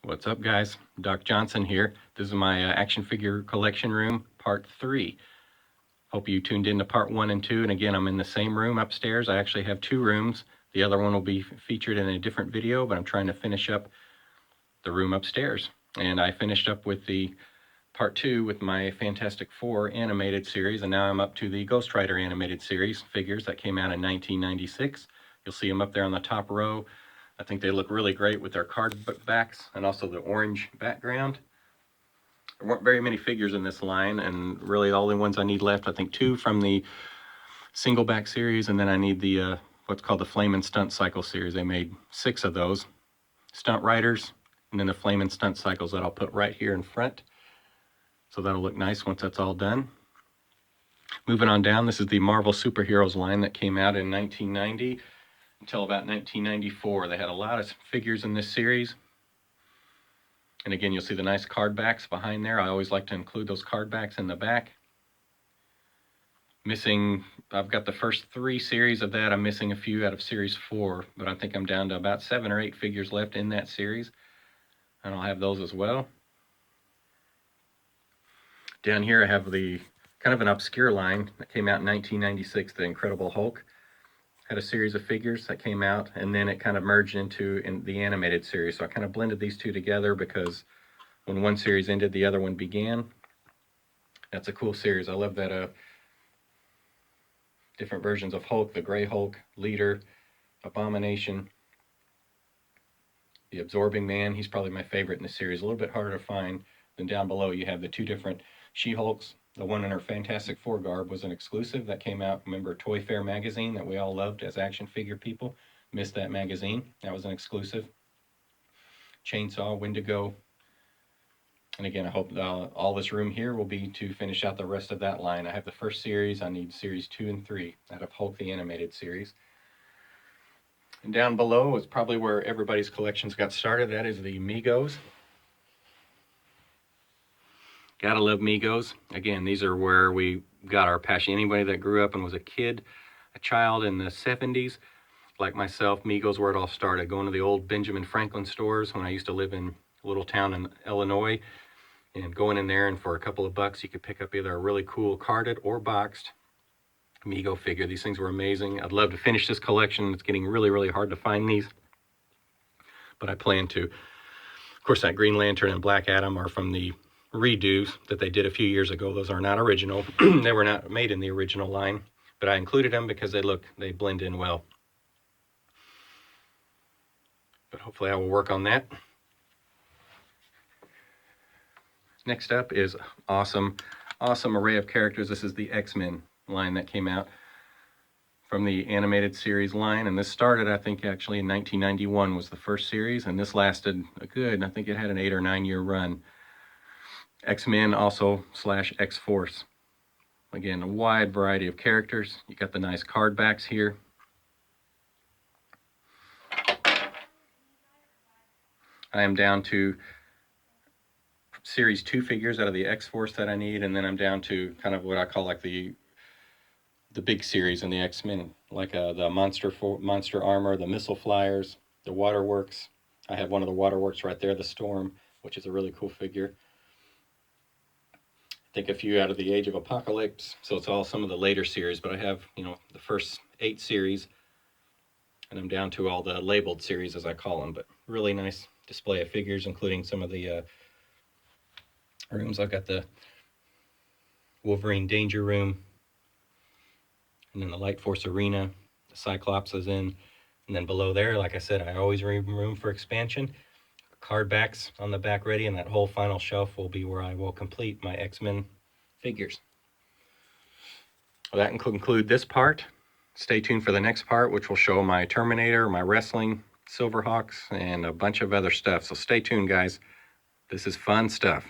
What's up, guys? Doc Johnson here. This is my action figure collection room, part 3. Hope you tuned in to part 1 and 2. And again, I'm in the same room upstairs. I actually have 2 rooms. The other one will be featured in a different video, but I'm trying to finish up the room upstairs. And I finished up with the part 2 with my Fantastic Four animated series, and now I'm up to the Ghost Rider animated series figures that came out in 1996. You'll see them up there on the top row. I think they look really great with their card backs and also the orange background. There weren't very many figures in this line, and really the only ones I need left, I think 2 from the single back series, and then I need the what's called the Flamin' Stunt Cycle series. They made 6 of those Stunt Riders, and then the Flamin' Stunt Cycles that I'll put right here in front. So that'll look nice once that's all done. Moving on down, this is the Marvel Superheroes line that came out in 1990 until about 1994. They had a lot of figures in this series. And again, you'll see the nice card backs behind there. I always like to include those card backs in the back. I've got the first 3 series of that. I'm missing a few out of series 4, but I think I'm down to about 7 or 8 figures left in that series. And I'll have those as well. Down here I have the kind of an obscure line that came out in 1996, the Incredible Hulk. Had a series of figures that came out, and then it kind of merged into the animated series. So I kind of blended these two together because when one series ended, the other one began. That's a cool series. I love that different versions of Hulk, the Gray Hulk, Leader, Abomination, the Absorbing Man. He's probably my favorite in the series. A little bit harder to find. Then down below you have the 2 different She-Hulks. The one in her Fantastic Four garb was an exclusive that came out, remember, Toy Fair magazine that we all loved as action figure people. Missed that magazine. That was an exclusive. Chainsaw, Wendigo. And again, I hope all this room here will be to finish out the rest of that line. I have the first series. I need series 2 and 3 out of Hulk the Animated Series. And down below is probably where everybody's collections got started. That is the Megos. Gotta love Megos. Again, these are where we got our passion. Anybody that grew up and was a child in the 70s, like myself, Megos where it all started. Going to the old Benjamin Franklin stores when I used to live in a little town in Illinois, and going in there, and for a couple of bucks you could pick up either a really cool carded or boxed Mego figure. These things were amazing. I'd love to finish this collection. It's getting really, really hard to find these, but I plan to. Of course, that Green Lantern and Black Adam are from the redos that they did a few years ago. Those are not original. They were not made in the original line, but I included them because they blend in well. But hopefully I will work on that. Next up is awesome array of characters. This is the X-Men line that came out from the animated series line, and this started, I think, actually in 1991 was the first series, and this lasted a good, I think it had an 8 or 9 year run. X-Men also / X-Force. Again, a wide variety of characters. You got the nice card backs here. I am down to series 2 figures out of the X-Force that I need, and then I'm down to kind of what I call like the big series in the X-Men, like the monster armor, the missile flyers, the waterworks. I have one of the waterworks right there, the Storm, which is a really cool figure. I think a few out of the Age of Apocalypse, so it's all some of the later series, but I have, the first 8 series, and I'm down to all the labeled series, as I call them, but really nice display of figures, including some of the rooms. I've got the Wolverine Danger Room, and then the Light Force Arena, the Cyclops is in, and then below there, like I said, I always leave room for expansion. Card backs on the back ready, and that whole final shelf will be where I will complete my X-Men figures. Well, that can conclude this part. Stay tuned for the next part, which will show my Terminator, my wrestling, Silverhawks, and a bunch of other stuff. So stay tuned, guys. This is fun stuff.